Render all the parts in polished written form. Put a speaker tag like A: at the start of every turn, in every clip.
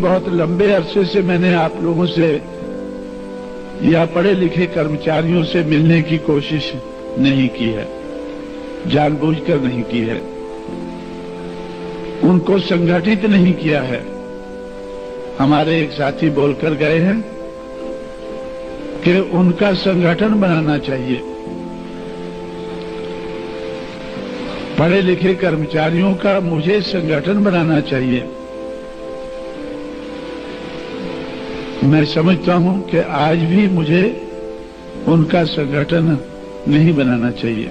A: बहुत लंबे अरसे से मैंने आप लोगों से या पढ़े लिखे कर्मचारियों से मिलने की कोशिश नहीं की है, जानबूझकर नहीं की है, उनको संगठित नहीं किया है। हमारे एक साथी बोलकर गए हैं कि उनका संगठन बनाना चाहिए। पढ़े लिखे कर्मचारियों का मुझे संगठन बनाना चाहिए। मैं समझता हूं कि आज भी मुझे उनका संगठन नहीं बनाना चाहिए।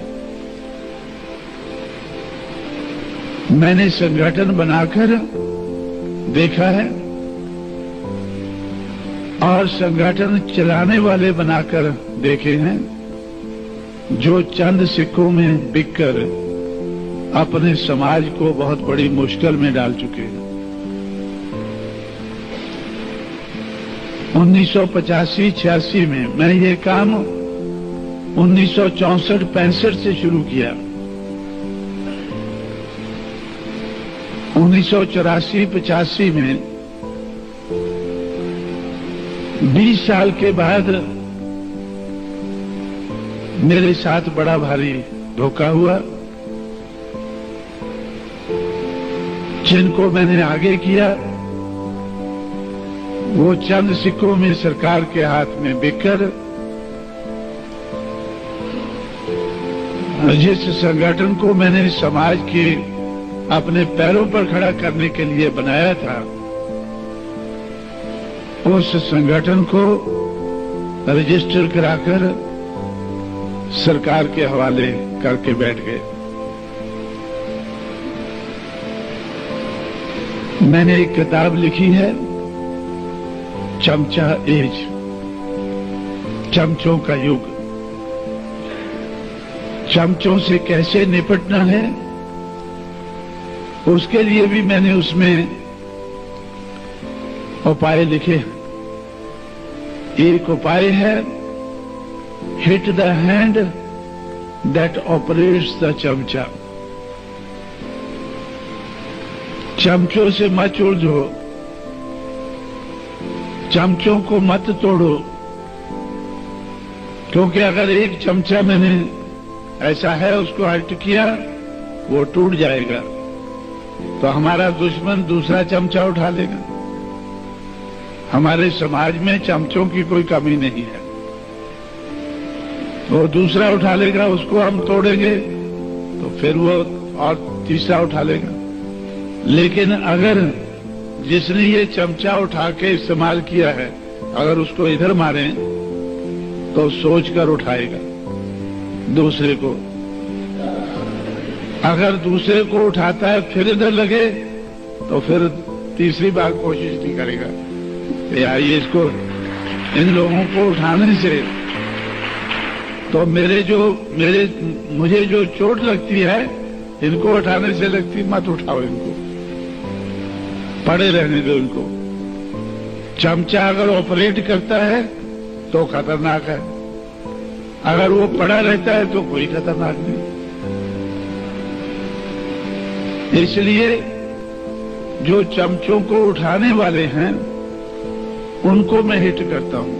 A: मैंने संगठन बनाकर देखा है और संगठन चलाने वाले बनाकर देखे हैं जो चंद सिक्कों में बिककर अपने समाज को बहुत बड़ी मुश्किल में डाल चुके हैं। 1985-86 में मैं ये काम 1964-65 से शुरू किया। 1984-85 में 20 साल के बाद मेरे साथ बड़ा भारी धोखा हुआ। जिनको मैंने आगे किया वो चंद सिक्कों में सरकार के हाथ में बिककर जिस संगठन को मैंने समाज के अपने पैरों पर खड़ा करने के लिए बनाया था, उस संगठन को रजिस्टर कराकर सरकार के हवाले करके बैठ गए। मैंने एक किताब लिखी है, चमचा एज, चमचों का युग। चमचों से कैसे निपटना है उसके लिए भी मैंने उसमें उपाय लिखे। एक उपाय है, hit the hand that operates the चमचा। चमचों से मत उलझो, चमचों को मत तोड़ो, क्योंकि अगर एक चमचा मैंने ऐसा है उसको हट किया वो टूट जाएगा तो हमारा दुश्मन दूसरा चमचा उठा लेगा। हमारे समाज में चमचों की कोई कमी नहीं है, वो दूसरा उठा लेगा, उसको हम तोड़ेंगे तो फिर वो और तीसरा उठा लेगा। लेकिन अगर जिसने ये चमचा उठा के इस्तेमाल किया है अगर उसको इधर मारें तो सोचकर उठाएगा दूसरे को। अगर दूसरे को उठाता है फिर इधर लगे तो फिर तीसरी बार कोशिश नहीं करेगा। आइए इसको, इन लोगों को उठाने से तो मुझे जो चोट लगती है इनको उठाने से लगती, मत उठाओ इनको, पड़े रहने दो इनको। चमचा अगर ऑपरेट करता है तो खतरनाक है, अगर वो पड़ा रहता है तो कोई खतरनाक नहीं। इसलिए जो चमचों को उठाने वाले हैं उनको मैं हिट करता हूं,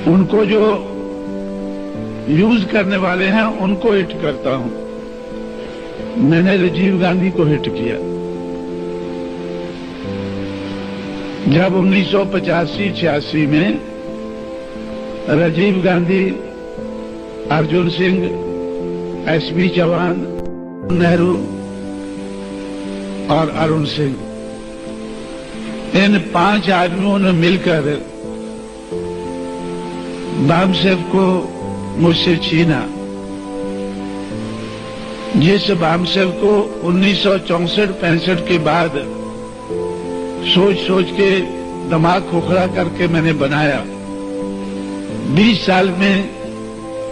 A: उनको जो यूज करने वाले हैं उनको हिट करता हूं। मैंने राजीव गांधी को हिट किया। जब 1985-86 में राजीव गांधी, अर्जुन सिंह, एसबी चौहान, नेहरू और अरुण सिंह, इन 5 आदमियों ने मिलकर बामसेफ को मुझसे छीना, जिस बामसेफ को 1964-65 के बाद सोच सोच के दिमाग खोखला करके मैंने बनाया। 20 साल में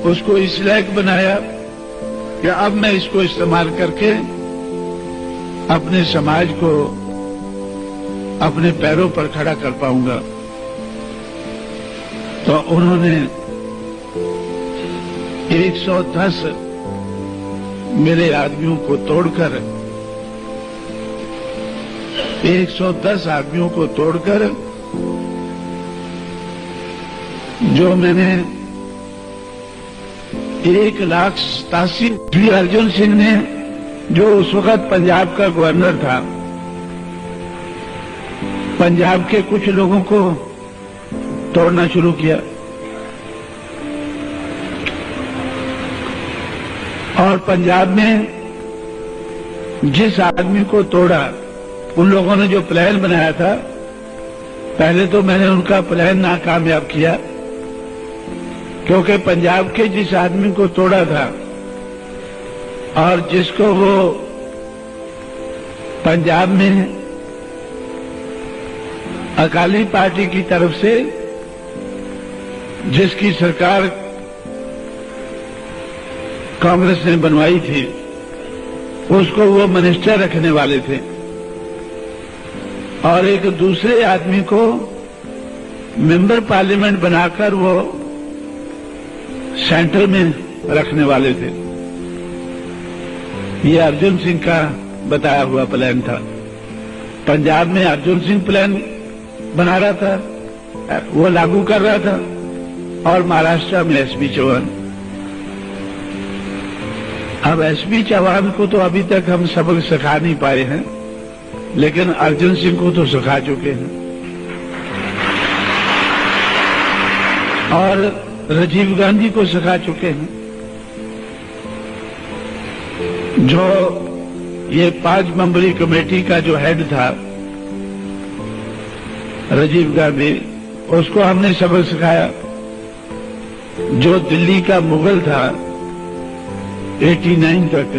A: उसको इस लायक बनाया कि अब मैं इसको इस्तेमाल करके अपने समाज को अपने पैरों पर खड़ा कर पाऊंगा। तो उन्होंने 110 मेरे आदमियों को तोड़कर 110 आदमियों को तोड़कर जो मैंने 1,87,000 श्री अर्जुन सिंह ने, जो उस वक्त पंजाब का गवर्नर था, पंजाब के कुछ लोगों को तोड़ना शुरू किया और पंजाब में जिस आदमी को तोड़ा, उन लोगों ने जो प्लान बनाया था, पहले तो मैंने उनका प्लान नाकामयाब किया, क्योंकि पंजाब के जिस आदमी को तोड़ा था और जिसको वो पंजाब में अकाली पार्टी की तरफ से, जिसकी सरकार कांग्रेस ने बनवाई थी, उसको वो मिनिस्टर रखने वाले थे और एक दूसरे आदमी को मेंबर पार्लियामेंट बनाकर वो सेंटर में रखने वाले थे। ये अर्जुन सिंह का बताया हुआ प्लान था। पंजाब में अर्जुन सिंह प्लान बना रहा था, वो लागू कर रहा था, और महाराष्ट्र में एसपी चौहान। अब एसपी चौहान को तो अभी तक हम सबक सिखा नहीं पाए हैं, लेकिन अर्जुन सिंह को तो सिखा चुके हैं। और राजीव गांधी को सिखा चुके हैं। जो ये 5 मेंबरी कमेटी का जो हेड था राजीव गांधी, उसको हमने सबक सिखाया। जो दिल्ली का मुगल था 89 तक,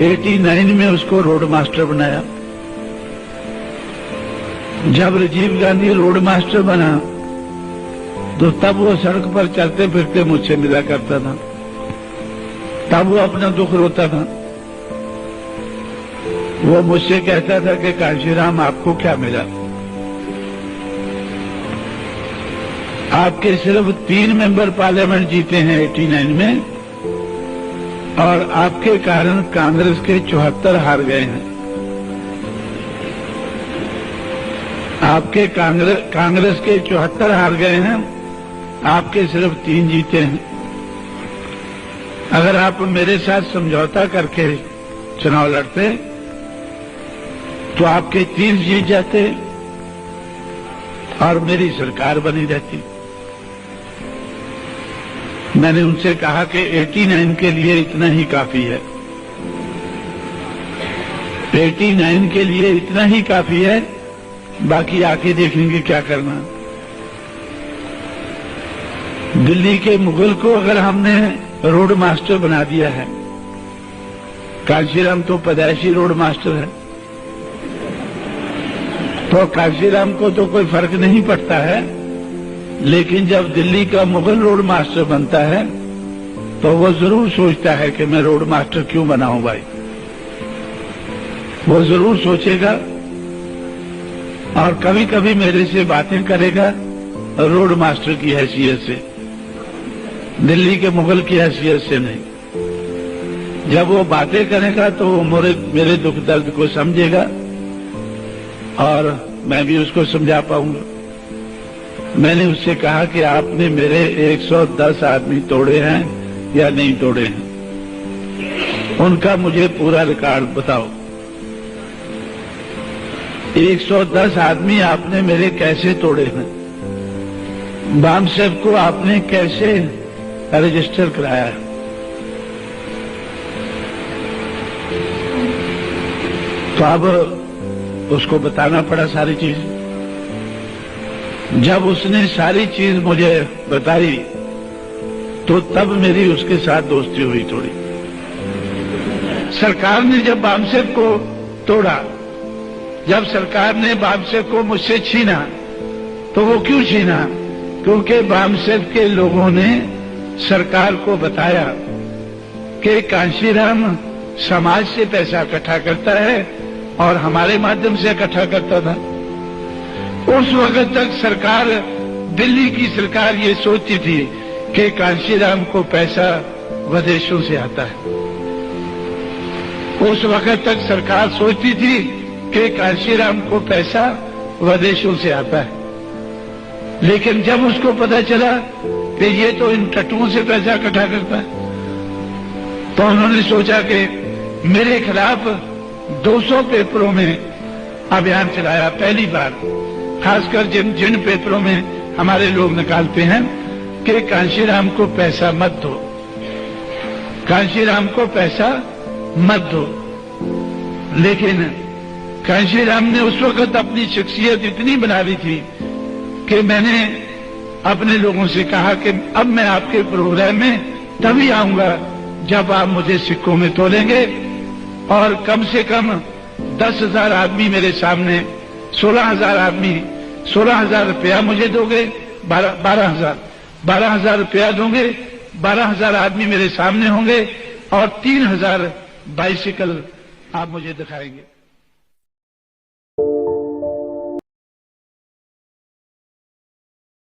A: 89 में उसको रोड मास्टर बनाया। जब राजीव गांधी रोड मास्टर बना तो तब वो सड़क पर चलते फिरते मुझसे मिला करता था, तब वो अपना दुख रोता था। वो मुझसे कहता था कि कांशीराम, आपको क्या मिला? आपके सिर्फ 3 मेंबर पार्लियामेंट जीते हैं 89 में, और आपके कारण कांग्रेस के 74 हार गए हैं। आपके कांग्रेस के 74 हार गए हैं, आपके सिर्फ 3 जीते हैं। अगर आप मेरे साथ समझौता करके चुनाव लड़ते तो आपके 30 जीत जाते और मेरी सरकार बनी रहती। मैंने उनसे कहा कि 89 के लिए इतना ही काफी है, 89 के लिए इतना ही काफी है, बाकी आके देखेंगे क्या करना। दिल्ली के मुगल को अगर हमने रोड मास्टर बना दिया है, कांशीराम तो पैदाइशी रोड मास्टर है, तो कांशीराम को तो कोई फर्क नहीं पड़ता है। लेकिन जब दिल्ली का मुगल रोड मास्टर बनता है तो वो जरूर सोचता है कि मैं रोड मास्टर क्यों बनाऊं भाई। वो जरूर सोचेगा और कभी कभी मेरे से बातें करेगा रोड मास्टर की हैसियत से, दिल्ली के मुगल की हैसियत से नहीं। जब वो बातें करेगा तो वो मेरे दुख दर्द को समझेगा और मैं भी उसको समझा पाऊंगा। मैंने उससे कहा कि आपने मेरे 110 आदमी तोड़े हैं या नहीं तोड़े हैं, उनका मुझे पूरा रिकॉर्ड बताओ। 110 आदमी आपने मेरे कैसे तोड़े हैं? बाम साहब को आपने कैसे रजिस्टर कराया है? तो अब उसको बताना पड़ा सारी चीज। जब उसने सारी चीज मुझे बताई तो तब मेरी उसके साथ दोस्ती हुई थोड़ी। सरकार ने जब बामसेब को तोड़ा, जब सरकार ने बामसेब को मुझसे छीना, तो वो क्यों छीना? क्योंकि बामसेब के लोगों ने सरकार को बताया कि कांशीराम समाज से पैसा इकट्ठा करता है और हमारे माध्यम से इकट्ठा करता था। उस वक्त तक सरकार, दिल्ली की सरकार ये सोचती थी कि कांशीराम को पैसा विदेशों से आता है। उस वक्त तक सरकार सोचती थी कि कांशीराम को पैसा विदेशों से आता है, लेकिन जब उसको पता चला कि ये तो इन टट्टुओं से पैसा इकट्ठा करता है, तो उन्होंने सोचा कि मेरे खिलाफ 200 पेपरों में अभियान चलाया पहली बार, खासकर जिन पेपरों में हमारे लोग निकालते हैं कि कांशीराम को पैसा मत दो, कांशीराम को पैसा मत दो। लेकिन कांशीराम ने उस वक्त अपनी शख्सियत इतनी बना ली थी कि मैंने अपने लोगों से कहा कि अब मैं आपके प्रोग्राम में तभी आऊंगा जब आप मुझे सिक्कों में तोलेंगे और कम से कम 10,000 आदमी मेरे सामने, 16,000 आदमी, 16,000 रुपया मुझे दोगे, 12,000 रुपया दोगे, 12,000 आदमी मेरे सामने होंगे और 3,000 बाइसिकल आप मुझे दिखाएंगे।